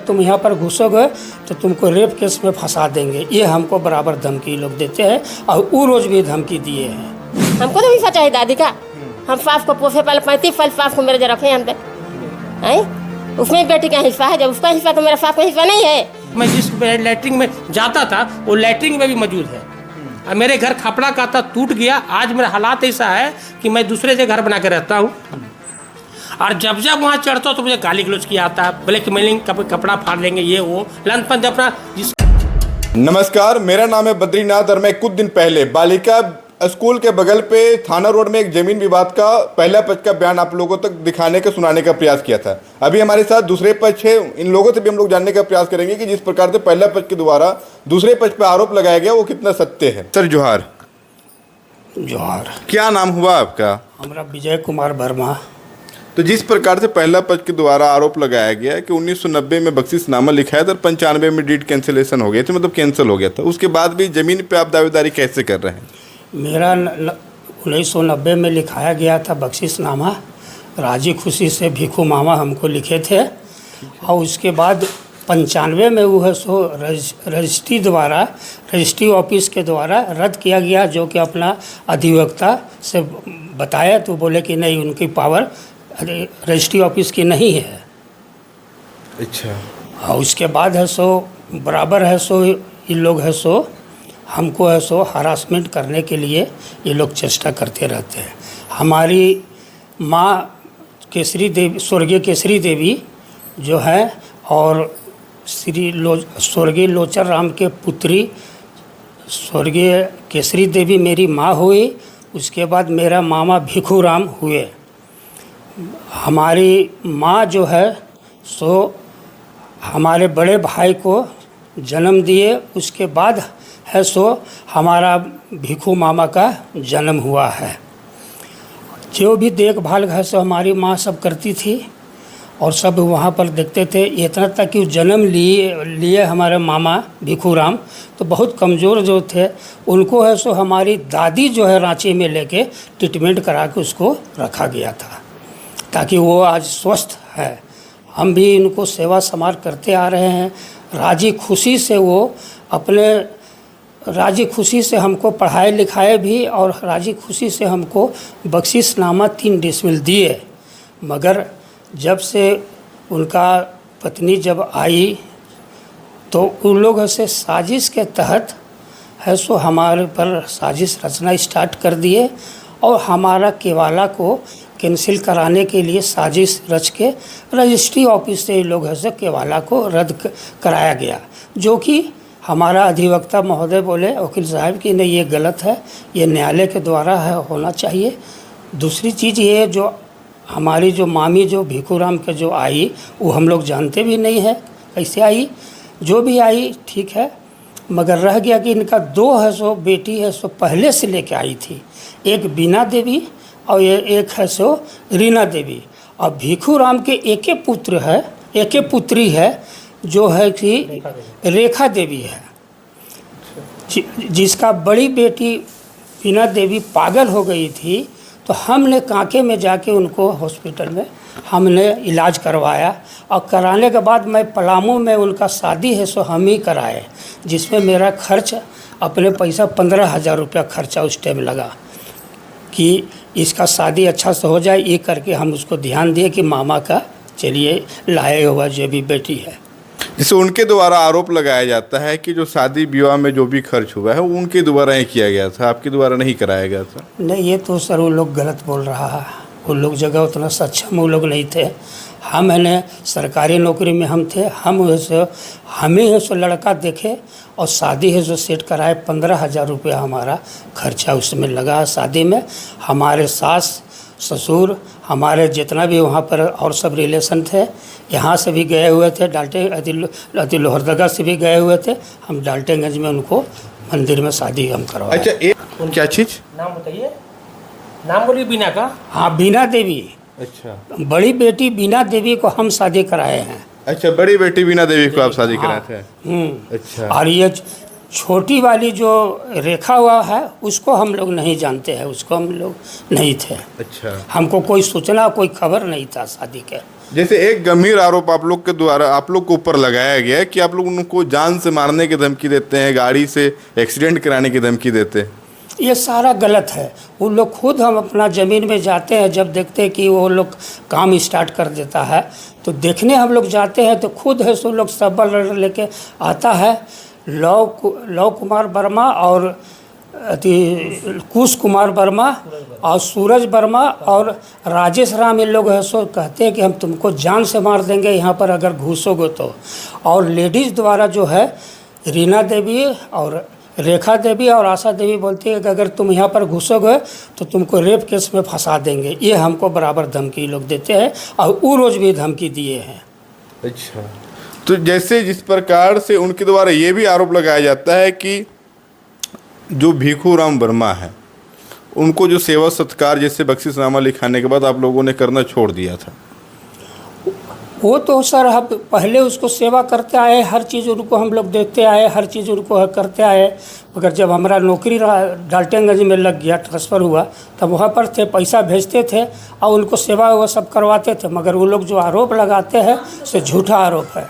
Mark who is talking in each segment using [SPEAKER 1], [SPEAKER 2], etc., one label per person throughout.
[SPEAKER 1] तुम यहाँ पर घुसोगे तो तुमको रेप केस में फंसा देंगे। ये हमको बराबर धमकी लोग देते हैं और वो रोज़ भी धमकी दिए हैं।
[SPEAKER 2] हमको तो हिस्सा चाहिए दादी का। हम सास को पोसे पहले 35 साल सास को मेरे जो रखे हम पे हैं, उसमें बेटी का हिस्सा है, जब उसका हिस्सा तो मेरा सास का हिस्सा नहीं है।
[SPEAKER 3] मैं जिस लैट्रिन में जाता था वो लैट्रिन में भी मौजूद है। मेरे घर खपड़ा का था, टूट गया। आज मेरा हालात ऐसा है कि मैं दूसरे से घर बना के रहता हूँ और जब जब वहाँ चढ़ता हूँ तो मुझे गाली गलौज किया आता है, ब्लैकमेलिंग, कपड़ा फाड़ लेंगे, ये वो लंदपन अपना जिस।
[SPEAKER 4] नमस्कार, मेरा नाम है बद्रीनाथ और मैं कुछ दिन पहले बालिका स्कूल के बगल पे थाना रोड में एक जमीन विवाद का पहला पक्ष का बयान आप लोगों तक दिखाने का सुनाने का प्रयास किया था। अभी हमारे साथ दूसरे पक्ष है, इन लोगों से भी हम लोग जानने का प्रयास करेंगे कि जिस प्रकार से पहला पक्ष के द्वारा दूसरे पक्ष पे आरोप लगाया गया वो कितना सत्य है। सर जोहार।
[SPEAKER 1] जोहार।
[SPEAKER 4] क्या नाम हुआ आपका?
[SPEAKER 1] हमारा विजय कुमार वर्मा।
[SPEAKER 4] तो जिस प्रकार से पहला पक्ष के द्वारा आरोप लगाया गया कि 1990 में बख्शिशनामा लिखाया था और 95 में डीड कैंसिलेशन हो गया था, मतलब कैंसिल हो गया था, उसके बाद भी जमीन पे आप दावेदारी कैसे कर रहे हैं?
[SPEAKER 1] मेरा 1990 में लिखाया गया था बख्शिशनामा, राजी खुशी से भिखू मामा हमको लिखे थे और उसके बाद 95 में वो है सो रजिस्ट्री ऑफिस के द्वारा रद्द किया गया, जो कि अपना अधिवक्ता से बताया तो बोले कि नहीं, उनकी पावर रजिस्ट्री ऑफिस की नहीं है।
[SPEAKER 4] अच्छा।
[SPEAKER 1] और उसके बाद है सो बराबर है सो ये लोग है सो हमको है सो हरासमेंट करने के लिए ये लोग चेष्टा करते रहते हैं। हमारी माँ केसरी देवी, स्वर्गीय केसरी देवी जो है, और स्वर्गीय लोचन राम के पुत्री स्वर्गीय केसरी देवी मेरी माँ हुई। उसके बाद मेरा मामा भिखू राम हुए। हमारी माँ जो है सो हमारे बड़े भाई को जन्म दिए, उसके बाद है सो हमारा भिखू मामा का जन्म हुआ है। जो भी देखभाल घर से हमारी माँ सब करती थी और सब वहाँ पर देखते थे। इतना तक कि जन्म लिए हमारे मामा भिखू राम तो बहुत कमज़ोर जो थे, उनको है सो हमारी दादी जो है रांची में लेके ट्रीटमेंट करा के उसको रखा गया था ताकि वो आज स्वस्थ है। हम भी इनको सेवा समार करते आ रहे हैं। राजी खुशी से वो अपने राजी खुशी से हमको पढ़ाए लिखाए भी और राजी खुशी से हमको बख्शिशनामा 3 डिसमिल दिए। मगर जब से उनका पत्नी जब आई तो उन लोगों से साजिश के तहत है सो हमारे पर साजिश रचना स्टार्ट कर दिए और हमारा केवाला को कैंसिल कराने के लिए साजिश रच के रजिस्ट्री ऑफिस से लोग है सो केवाला को रद्द कराया गया, जो कि हमारा अधिवक्ता महोदय बोले वकील साहब कि नहीं, ये गलत है, ये न्यायालय के द्वारा है होना चाहिए। दूसरी चीज़ ये जो हमारी जो मामी जो भिखू राम के जो आई वो हम लोग जानते भी नहीं है कैसे आई। जो भी आई ठीक है, मगर रह गया कि इनका 2 है सो बेटी है सो पहले से लेके आई थी, एक बीना देवी और एक है सो रीना देवी। और भिखू राम के एक पुत्र है, एक पुत्री है जो है कि रेखा देवी है, जिसका बड़ी बेटी बीना देवी पागल हो गई थी। तो हमने कांके में जाके उनको हॉस्पिटल में हमने इलाज करवाया और कराने के बाद मैं पलामू में उनका शादी है सो हम ही कराए, जिसमें मेरा खर्च अपने पैसा 15,000 रुपया खर्चा उस टाइम लगा कि इसका शादी अच्छा से हो जाए। ये करके हम उसको ध्यान दिए कि मामा का चलिए लाए हुआ जो भी बेटी है।
[SPEAKER 4] जिसे उनके द्वारा आरोप लगाया जाता है कि जो शादी विवाह में जो भी खर्च हुआ है वो उनके द्वारा ही किया गया था, आपके द्वारा नहीं कराया गया था।
[SPEAKER 1] नहीं, ये तो सर वो लोग गलत बोल रहा है। वो लोग जगह उतना सक्षम वो लोग नहीं थे। हम है सरकारी नौकरी में हम थे, हमें है सो लड़का देखे और शादी है जो सेट कराए। 15,000 रुपया हमारा खर्चा उसमें लगा शादी में। हमारे सास ससुर हमारे जितना भी वहाँ पर और सब रिलेशन थे, यहाँ से भी गए हुए थे, डाल्टन लोहरदगा से भी गए हुए थे। हम डाल्टनगंज में उनको मंदिर में शादी हम करवाए।
[SPEAKER 4] अच्छा, क्या चीज़?
[SPEAKER 3] नाम बताइए, नाम बोलिए। बीना का?
[SPEAKER 1] हाँ, बीना देवी।
[SPEAKER 4] अच्छा।
[SPEAKER 1] बड़ी बेटी बीना देवी को हम शादी कराए हैं।
[SPEAKER 4] अच्छा, बड़ी बेटी बीना देवी को आप शादी कराए थे। अच्छा।
[SPEAKER 1] और ये छोटी वाली जो रेखा हुआ है उसको हम लोग नहीं जानते हैं, उसको हम लोग नहीं थे।
[SPEAKER 4] अच्छा।
[SPEAKER 1] हमको कोई सूचना कोई खबर नहीं था शादी के।
[SPEAKER 4] जैसे एक गंभीर आरोप आप लोग के द्वारा आप लोग को ऊपर लगाया गया है कि आप लोग उनको जान से मारने की धमकी देते हैं, गाड़ी से एक्सीडेंट कराने की धमकी देते हैं।
[SPEAKER 1] ये सारा गलत है। वो लोग खुद, हम अपना ज़मीन में जाते हैं, जब देखते हैं कि वो लोग काम स्टार्ट कर देता है तो देखने हम लोग जाते हैं तो खुद है सो लोग सबल लेके आता है। लव कुमार वर्मा और कुश कुमार वर्मा और सूरज वर्मा और राजेश राम, इन लोग है सो कहते हैं कि हम तुमको जान से मार देंगे यहाँ पर अगर घुसोगे तो। और लेडीज़ द्वारा जो है रीना देवी और रेखा देवी और आशा देवी बोलती है कि अगर तुम यहाँ पर घुसोगे तो तुमको रेप केस में फंसा देंगे। ये हमको बराबर धमकी लोग देते हैं और वो रोज़ भी धमकी दिए हैं।
[SPEAKER 4] अच्छा, तो जैसे जिस प्रकार से उनके द्वारा ये भी आरोप लगाया जाता है कि जो भीखू राम वर्मा है उनको जो सेवा सत्कार जैसे बख्शिशनामा लिखाने के बाद आप लोगों ने करना छोड़ दिया था।
[SPEAKER 1] वो तो सर हम पहले उसको सेवा करते आए, हर चीज़ उनको हम लोग देते आए, हर चीज़ उनको करते आए। मगर जब हमारा नौकरी डाल्टनगंज में लग गया, ट्रांसफ़र हुआ, तब वहाँ पर थे, पैसा भेजते थे और उनको सेवा वो सब करवाते थे। मगर वो लोग जो आरोप लगाते हैं से झूठा आरोप है।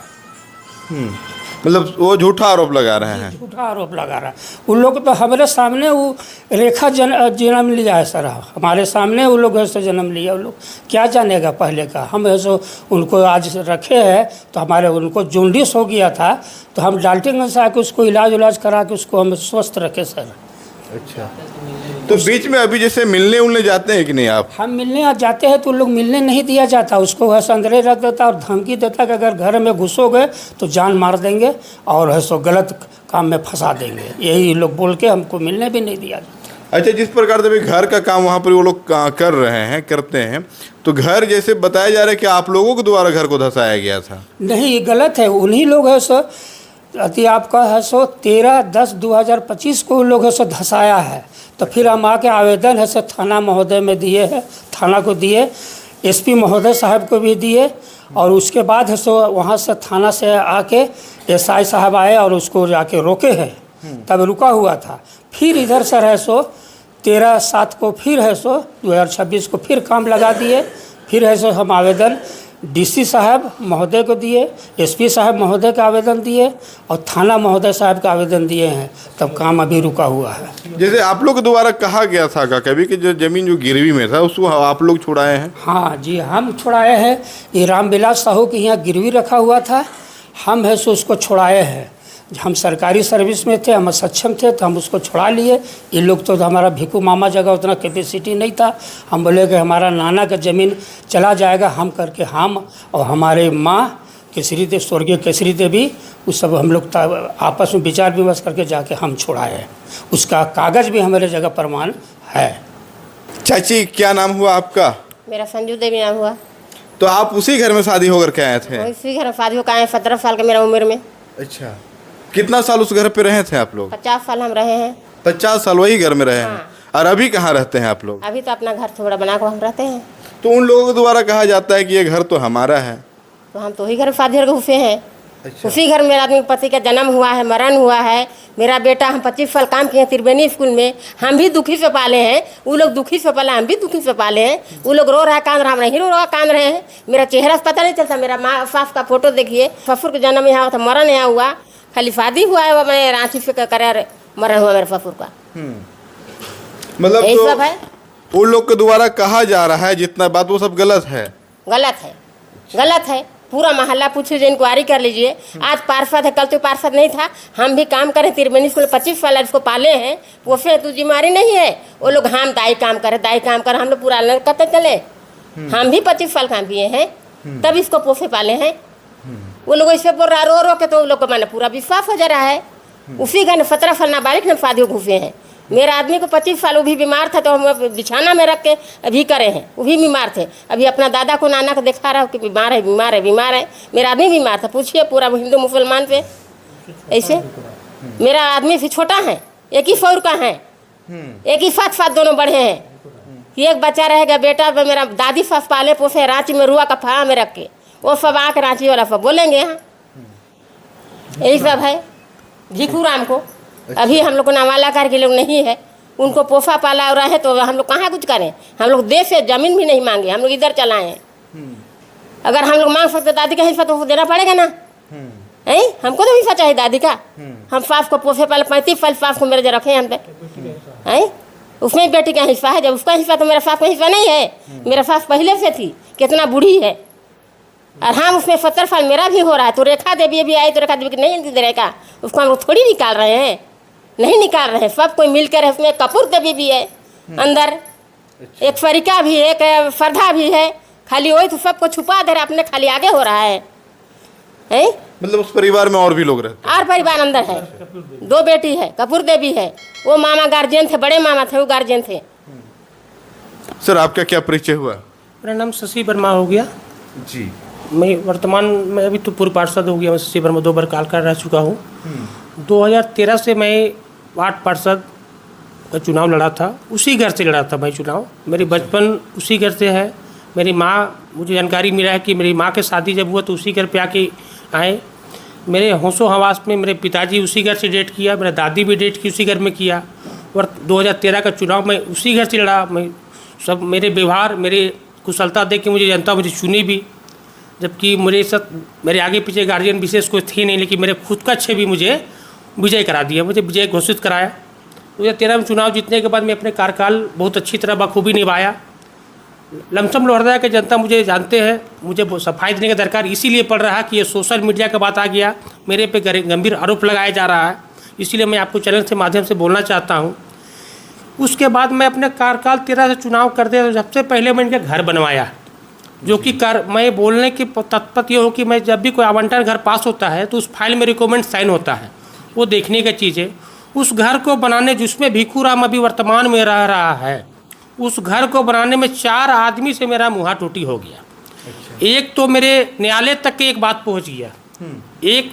[SPEAKER 4] मतलब वो झूठा आरोप लगा रहे हैं।
[SPEAKER 1] झूठा आरोप लगा रहा है। उन लोग तो हमारे सामने वो रेखा जन्म लिया है सर, हमारे सामने वो लोग ऐसे जन्म लिया। वो लोग क्या जानेगा पहले का। हम ऐसे उनको आज रखे हैं तो हमारे उनको जॉन्डिस हो गया था तो हम डाल्टनगंज से आके उसको इलाज करा के उसको हम स्वस्थ रखे सर।
[SPEAKER 4] अच्छा, तो बीच में अभी जैसे मिलने उलने जाते हैं कि नहीं आप?
[SPEAKER 1] हम मिलने जाते हैं तो लोग मिलने नहीं दिया जाता, उसको है अंदर रख देता और धमकी देता कि अगर घर में घुसोगे तो जान मार देंगे और है सो गलत काम में फंसा देंगे। यही लोग बोल के हमको मिलने भी नहीं दिया जाता।
[SPEAKER 4] अच्छा, जिस प्रकार से घर का काम वहाँ पर वो लोग कर रहे हैं, करते हैं, तो घर जैसे बताया जा रहा है कि आप लोगों के द्वारा घर को धंसाया गया था। नहीं,
[SPEAKER 1] ये गलत है। उन्हीं लोग है सो अति आपका है सो 13/10/2025 को उन लोग है सो धंसाया है। तो फिर हम आके आवेदन है सो थाना महोदय में दिए हैं, थाना को दिए, एसपी महोदय साहब को भी दिए और उसके बाद है सो वहाँ से थाना से आके एसआई साहब आए और उसको जाके रोके हैं, तब रुका हुआ था। फिर इधर से है सो 13/7 को फिर है सो 2026 को फिर काम लगा दिए। फिर है सो हम आवेदन डीसी साहब महोदय को दिए, एसपी साहब महोदय का आवेदन दिए और थाना महोदय साहब का आवेदन दिए हैं, तब काम अभी रुका हुआ है।
[SPEAKER 4] जैसे आप लोग के द्वारा कहा गया था कभी कि जो जमीन जो गिरवी में था उसको आप लोग छुड़ाए हैं?
[SPEAKER 1] हाँ जी, हम छुड़ाए हैं। ये रामविलास साहू के यहाँ गिरवी रखा हुआ था, हम है सो उसको छुड़ाए हैं। हम सरकारी सर्विस में थे, हम सक्षम थे तो हम उसको छुड़ा लिए। ये लोग तो हमारा भिखू मामा जगह उतना कैपेसिटी नहीं था। हम बोले कि हमारा नाना का ज़मीन चला जाएगा, हम करके हम और हमारे माँ केसरी देवी, स्वर्गीय केसरी देवी, उस सब हम लोग आपस में विचार विमर्श करके जाके हम छुड़ाए। उसका कागज़ भी हमारे जगह प्रमाण है।
[SPEAKER 4] चाची, क्या नाम हुआ आपका?
[SPEAKER 2] मेरा संजू देवी नाम हुआ।
[SPEAKER 4] तो आप उसी घर में शादी होकर के आए थे?
[SPEAKER 2] इसी घर में शादी होकर आए, 17 साल का मेरा उम्र में।
[SPEAKER 4] अच्छा, कितना साल उस घर पे रहे थे आप लोग?
[SPEAKER 2] 50 साल हम रहे हैं।
[SPEAKER 4] 50 साल वही घर में रहे हैं।
[SPEAKER 2] हाँ।
[SPEAKER 4] और अभी कहाँ रहते हैं आप लोग?
[SPEAKER 2] अभी तो अपना घर थोड़ा बना कर हम रहते हैं।
[SPEAKER 4] तो उन लोगों के द्वारा कहा जाता है कि ये घर तो हमारा है।
[SPEAKER 2] तो हम तो वही घर में शादी होकर घुसे हैं।
[SPEAKER 4] अच्छा।
[SPEAKER 2] उसी घर में मेरा आदमी पति का जन्म हुआ है, मरण हुआ है। मेरा बेटा, हम 25 साल काम किए त्रिवेणी स्कूल में, हम भी दुखी से पाले हैं। वो लोग दुखी से पाले, हम भी दुखी से पाले हैं। वो लोग रो रहा कांद रहा, हम नहीं रो रहा कांद रहे हैं। मेरा चेहरा से पता नहीं चलता। मेरा माँ सास का फोटो देखिए, ससुर का जन्म यहाँ था, मरण यहाँ हुआ, खाली शादी हुआ है। वो मैं रांची से कर मरण हुआ मेरे ससुर का।
[SPEAKER 4] मतलब
[SPEAKER 2] यही
[SPEAKER 4] तो
[SPEAKER 2] सब है।
[SPEAKER 4] उन लोग के द्वारा कहा जा रहा है जितना बात वो सब गलत है।
[SPEAKER 2] गलत है, गलत है। पूरा मोहल्ला पूछो, जो इंक्वायरी कर लीजिए। आज पार्षद है, कल तो पार्षद नहीं था। हम भी काम करें त्रिवेणी स्कूल, 25 साल इसको पाले हैं, वो फिर तो जिम्मेवारी नहीं है। वो लोग हम दाई काम करे, हम लोग पूरा करते चले। हम भी 25 साल काम किए हैं, तब इसको पोसे पाले हैं। वो लोग ऐसे बोल रहा रो रो के, तो वो लोग को मैंने पूरा विश्वास हो जा रहा है। उसी घर 17 साल नाबालिग ने शादी घुसे हैं। मेरा आदमी को 25 साल, वो भी बीमार था तो हम बिछाना में रख के अभी करे हैं। वो भी बीमार थे। अभी अपना दादा को नाना को दिखा रहा हूँ कि बीमार है, बीमार है, बीमार है। मेरा आदमी बीमार था, पूछिए पूरा हिंदू मुसलमान पे। ऐसे मेरा आदमी से छोटा है, एक ही सौर का है, एक ही साथ दोनों बढ़े हैं। एक बच्चा रहेगा बेटा, मेरा दादी सास पाले पोसे रांची में रुआ का फाड़ा में रख के। वो सब आके रांची वाला सब बोलेंगे यहाँ। यही सब है भीखू राम को। अभी हम लोग को नावाला करके लोग नहीं है, उनको पोसा पाला और रहे तो हम लोग कहाँ कुछ करें। हम लोग देश से ज़मीन भी नहीं मांगे, हम लोग इधर चलाए हैं। अगर हम लोग मांग सकते दादी का हिस्सा तो देना पड़ेगा ना। है हमको तो हिस्सा चाहिए दादी का। हम सास को पोसे पहले 35 साल सास को मेरे जो रखे हम पे है, उसमें बेटी का हिस्सा है, जब उसका हिस्सा तो मेरा सास का हिस्सा नहीं है। मेरा सास पहले से थी, कितना बूढ़ी है, और हम उसमें 70 साल मेरा भी हो रहा है। तो रेखा देवी अभी आई तो रेखा देवी नहीं दे रहेगा, उसको हम लोग थोड़ी निकाल रहे हैं, नहीं निकाल रहे हैं। सब कोई मिलकर है, उसमें कपूर देवी भी है अंदर, एक फरिका भी है, एक श्रद्धा भी है। खाली वही तो सबको छुपा दे रहा, अपने खाली आगे हो रहा है।
[SPEAKER 4] मतलब उस परिवार में और भी लोग रहते
[SPEAKER 2] और परिवार अंदर है, 2 बेटी है, कपूर देवी है, वो मामा गार्जियन थे, बड़े मामा थे वो गार्जियन थे।
[SPEAKER 4] हैं। सर आपका क्या परिचय हुआ?
[SPEAKER 3] मेरा नाम शशि वर्मा हो गया
[SPEAKER 4] जी।
[SPEAKER 3] मैं वर्तमान में अभी तो पूर्व पार्षद हो गया। मैं शशि वर्मा 2 बार काल कर रह चुका हूँ। 2013 से मैं वार्ड पार्षद का चुनाव लड़ा था, उसी घर से लड़ा था मैं चुनाव। मेरी बचपन उसी घर से है। मेरी माँ, मुझे जानकारी मिला है कि मेरी माँ के शादी जब हुआ तो उसी घर पे आके आए। मेरे होशो हवास में मेरे पिताजी उसी घर से डेट किया, मेरा दादी भी डेट की उसी घर में किया, और 2013 का चुनाव मैं उसी घर से लड़ा। मैं सब मेरे व्यवहार, मेरे कुशलता देख के मुझे जनता मुझे चुनी भी, जबकि मेरे आगे पीछे गार्जियन विशेष कोई थे नहीं, लेकिन मेरे खुद का अच्छे भी मुझे विजय करा दिया, मुझे विजय घोषित कराया। 2013 में चुनाव जीतने के बाद मैं अपने कार्यकाल बहुत अच्छी तरह बखूबी निभाया। लमसम लोहरदगा के जनता मुझे जानते हैं, मुझे सफाई देने का दरकार इसीलिए पड़ रहा है कि ये सोशल मीडिया का बात आ गया, मेरे पे गंभीर आरोप लगाया जा रहा है, इसीलिए मैं आपको चैनल के माध्यम से बोलना चाहता हूँ। उसके बाद मैं अपने कार्यकाल 13 से चुनाव कर दिया, तो सबसे पहले मैं इनका घर बनवाया, जो कि मैं बोलने की तत्परता ये हो कि मैं जब भी कोई आवंटन घर पास होता है तो उस फाइल में रिकमेंड साइन होता है, वो देखने की चीज़ है। उस घर को बनाने, जिसमें भिखू राम अभी वर्तमान में रह रहा है, उस घर को बनाने में 4 आदमी से मेरा मुँहा टूटी हो गया। एक तो मेरे न्यायालय तक एक बात पहुंच गया, एक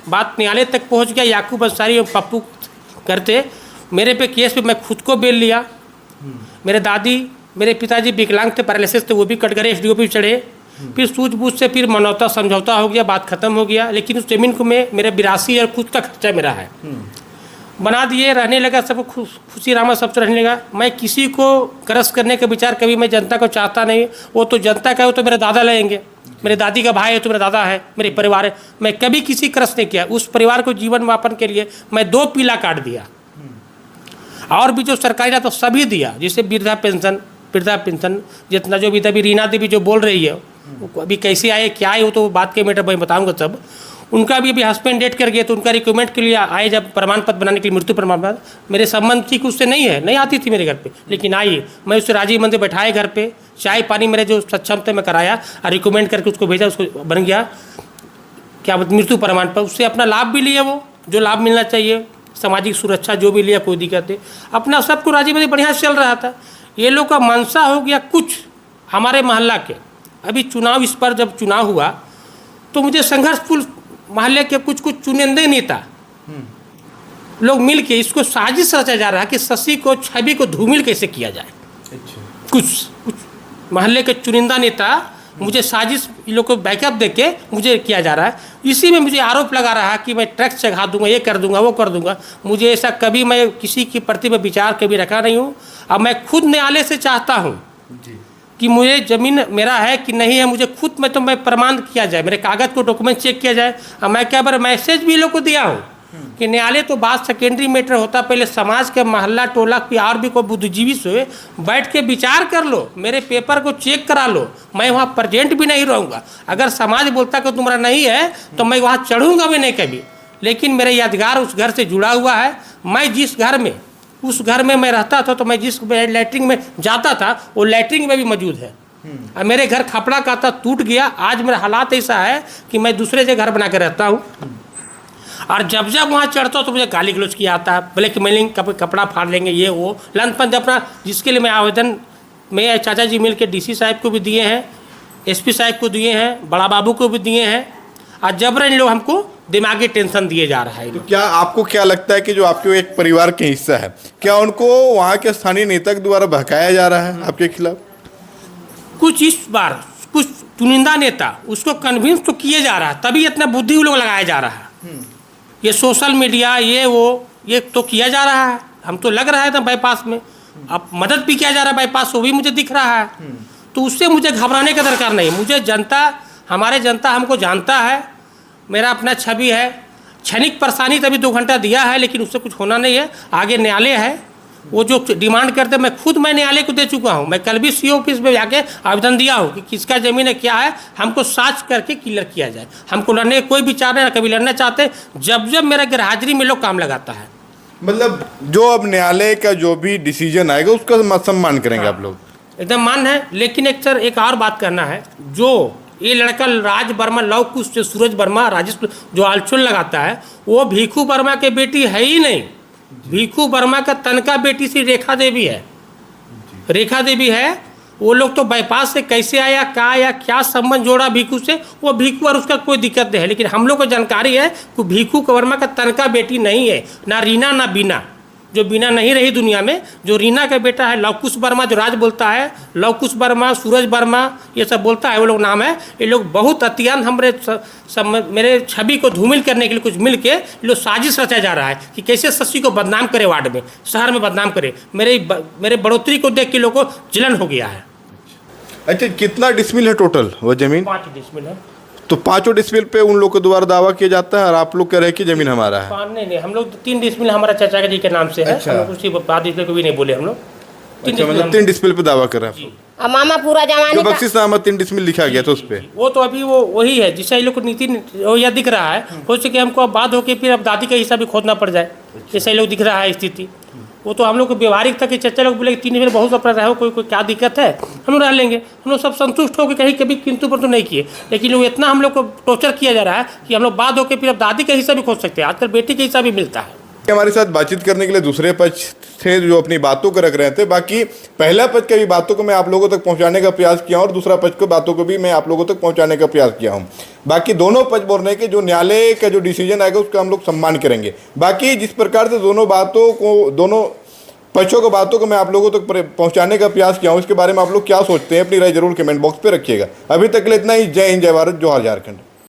[SPEAKER 3] बात न्यायालय तक पहुंच गया, याकूब अंसारी और पप्पू करते मेरे पे केस पे मैं खुद को बेल लिया। मेरे दादी, मेरे पिताजी विकलांग थे, पैरालिसिस थे, वो भी कट गए, SDO पे चढ़े। फिर सूझबूझ से फिर मनौता समझौता हो गया, बात खत्म हो गया। लेकिन उस जमीन को मैं, मेरे 82 और खुद का खर्चा मेरा है, बना दिए, रहने लगा, सब खुशी रामा सबसे रहने लगा। मैं किसी को करस करने का विचार कभी मैं जनता को चाहता नहीं। वो तो जनता का है, वो तो मेरे दादा लेंगे, मेरे दादी का भाई है तो मेरा दादा है, मेरे परिवार है। मैं कभी किसी करस नहीं किया। उस परिवार को जीवन यापन के लिए मैं 2 पीला काट दिया, और भी जो सरकारी था तो सभी दिया, जैसे वृद्धा पेंशन जितना जो भी था। अभी रीना देवी जो बोल रही है, अभी कैसे आए क्या आए वो तो बात के मैटर मैं बताऊँगा सब। उनका भी अभी हस्बैंड डेट कर गए, तो उनका रिक्रूटमेंट के लिए आए जब प्रमाण पत्र बनाने के लिए, मृत्यु प्रमाण पत्र। मेरे संबंध ठीक उससे नहीं है, नहीं आती थी मेरे घर पे, लेकिन आई। मैं उससे राजीव मंदिर बैठाए घर पे, चाय पानी मेरे जो सक्षम थे मैं कराया, और रिक्रूटमेंट करके उसको भेजा, उसको बन गया क्या मृत्यु प्रमाण पत्र। उससे अपना लाभ भी लिया, वो जो लाभ मिलना चाहिए, सामाजिक सुरक्षा जो भी लिया, कोई दिक्कत नहीं, अपना सबको राजीव मंदिर बढ़िया से चल रहा था। ये लोग का मनसा हो गया कुछ हमारे मोहल्ला के। अभी चुनाव, इस पर जब चुनाव हुआ तो मुझे संघर्षपूर्ण मोहल्ले के कुछ चुनिंदे नेता लोग मिल के इसको साजिश रचा जा रहा है कि शशि को, छवि को धूमिल कैसे किया जाए। कुछ मोहल्ले के चुनिंदा नेता मुझे साजिश, इन लोग को बैकअप देके मुझे किया जा रहा है। इसी में मुझे आरोप लगा रहा है कि मैं टैक्स चढ़ा दूंगा, ये कर दूंगा, वो कर दूंगा। मुझे ऐसा कभी, मैं किसी की प्रति में विचार कभी रखा नहीं हूँ। अब मैं खुद न्यायालय से चाहता हूँ कि मुझे ज़मीन मेरा है कि नहीं है, मुझे खुद में तो मैं प्रमाण किया जाए, मेरे कागज़ को डॉक्यूमेंट चेक किया जाए। और मैं क्या बार मैसेज भी लोग को दिया हूँ कि न्यायालय तो बात सेकेंडरी मैटर होता, पहले समाज के मोहल्ला टोला की और भी कोई बुद्धिजीवी से बैठ के विचार कर लो, मेरे पेपर को चेक करा लो। मैं वहाँ प्रेजेंट भी नहीं रहूँगा। अगर समाज बोलता कि तुम्हारा नहीं है तो मैं वहाँ चढ़ूँगा भी नहीं कभी। लेकिन मेरा यादगार उस घर से जुड़ा हुआ है। मैं जिस घर में, उस घर में मैं रहता था, तो मैं जिस लैट्रिन में जाता था वो लैट्रिन में भी मौजूद है। और मेरे घर खपड़ा का था, टूट गया। आज मेरा हालात ऐसा है कि मैं दूसरे जगह घर बना कर रहता हूँ, और जब जब वहाँ चढ़ता हूँ तो मुझे गाली गलौज किया आता है, ब्लैक मेलिंग, कपड़ा फाड़ लेंगे, ये वो लंदपन। अपना जिसके लिए मैं आवेदन, मैं चाचा जी मिल के DC साहब को भी दिए हैं, SP साहब को दिए हैं, बड़ा बाबू को भी दिए हैं, और जबरन लोग हमको दिमागी टेंशन दिए जा रहा है।
[SPEAKER 4] तो क्या आपको क्या लगता है कि जो आपके एक परिवार के हिस्सा है, क्या उनको वहाँ के स्थानीय नेता के द्वारा बहकाया जा रहा है आपके खिलाफ?
[SPEAKER 3] कुछ इस बार कुछ चुनिंदा नेता उसको कन्विंस तो किए जा रहा है, तभी इतना बुद्धि वो लोग लगाया जा रहा है। ये सोशल मीडिया, ये वो, ये तो किया जा रहा है। हम तो लग रहा है था बाईपास में, अब मदद भी किया जा रहा है बाईपास, वो भी मुझे दिख रहा है। तो उससे मुझे घबराने का दरकार नहीं। मुझे जनता हमारे जनता हमको जानता है, मेरा अपना छवि है। क्षणिक परेशानी तभी 2 घंटा दिया है, लेकिन उससे कुछ होना नहीं है। आगे न्यायालय है, वो जो डिमांड करते मैं न्यायालय को दे चुका हूँ। मैं कल भी CO ऑफिस में जाके आवेदन दिया हूँ कि किसका ज़मीन है, क्या है, हमको साच करके क्लियर किया जाए। हमको लड़ने कोई विचार नहीं, कभी लड़ना चाहते। जब जब मेरा गैरहाजिरी में लोग काम लगाता है,
[SPEAKER 4] मतलब जो अब न्यायालय का जो भी डिसीजन आएगा उसका सम्मान करेंगे आप लोग?
[SPEAKER 3] एकदम मान है। लेकिन एक और बात करना है, जो ये लड़का राज वर्मा, लव कुश, जो सूरज वर्मा, राजेश जो आलचुल लगाता है, वो भीखू वर्मा के बेटी है ही नहीं। भीखू वर्मा का तनका बेटी सी रेखा देवी है। रेखा देवी है। वो लोग तो बाईपास से कैसे आया, कहा आया, क्या संबंध जोड़ा भीखू से, वो भीखू और उसका कोई दिक्कत नहीं है। लेकिन हम लोग को जानकारी है कि भीखू वर्मा का तनका बेटी नहीं है, ना रीना ना बीना। जो बीना नहीं रही दुनिया में, जो रीना का बेटा है लवकुश वर्मा, जो राज बोलता है, लवकुश वर्मा, सूरज वर्मा, ये सब बोलता है, वो लोग नाम है। ये लोग बहुत अत्यंत मेरे छवि को धूमिल करने के लिए कुछ मिल के ये लोग साजिश रचा जा रहा है कि कैसे शशि को बदनाम करे, वार्ड में, शहर में बदनाम करे। मेरे बढ़ोतरी को देख के लोगों को जलन हो गया है।
[SPEAKER 4] अच्छा, कितना डिसमिल है टोटल वो जमीन?
[SPEAKER 3] 5 डिसमिल है।
[SPEAKER 4] तो 5 डिसमिल पे उन लोग के द्वारा दावा किया जाता है और आप लोग कह रहे हैं कि जमीन हमारा है?
[SPEAKER 3] नहीं, हम लोग 3 डिसमिल हमारा चाचा जी के नाम से है।
[SPEAKER 4] अच्छा।
[SPEAKER 3] हम लोग उसी 5 डिसमिल को भी नहीं बोले हम लोग।
[SPEAKER 4] अच्छा, मतलब 3 डिसमिल पे दावा कर रहे हैं।
[SPEAKER 2] अब मामा पूरा
[SPEAKER 4] जो
[SPEAKER 2] जमाने का
[SPEAKER 4] बख्शिशनामा 3 डिसमिल लिखा गया था उस पे,
[SPEAKER 3] वो तो अभी वो वही है जिससे ये लोग को नीति यह दिख रहा है। हो सके हमको अब बाद होके फिर अब दादी का हिस्सा भी खोदना पड़ जाए, जैसे लोग दिख रहा है स्थिति। वो तो हम लोग को व्यवहारिक था कि चचा लोग बोले 3 डिसमिल बहुत अपना रहो, कोई क्या दिक्कत है, हम लोग रह लेंगे। हम लोग सब संतुष्ट होकर कहीं कभी किंतु पर तो नहीं किए। लेकिन लोग इतना हम लोग को टॉर्चर किया जा रहा है कि हम लोग बाद होकर फिर अब दादी का हिस्सा भी खोद सकते हैं। आजकल बेटी का हिस्सा भी मिलता है।
[SPEAKER 4] हमारे साथ बातचीत करने के लिए दूसरे पक्ष थे जो अपनी बातों को रख रहे थे। बाकी पहला पक्ष की भी बातों को मैं आप लोगों तक पहुंचाने का प्रयास किया और दूसरा पक्ष की बातों को भी मैं आप लोगों तक पहुंचाने का प्रयास किया हूं। बाकी दोनों पक्ष बोल रहे हैं कि जो न्यायालय का जो डिसीजन आएगा उसका हम लोग सम्मान करेंगे। बाकी जिस प्रकार से दोनों पक्षों की बातों को मैं आप लोगों तक पहुंचाने का प्रयास किया हूं, इसके बारे में आप लोग क्या सोचते हैं अपनी राय जरूर कमेंट बॉक्स पे रखिएगा। अभी तक के लिए इतना ही। जय हिंद, जय भारत, जोहार झारखंड।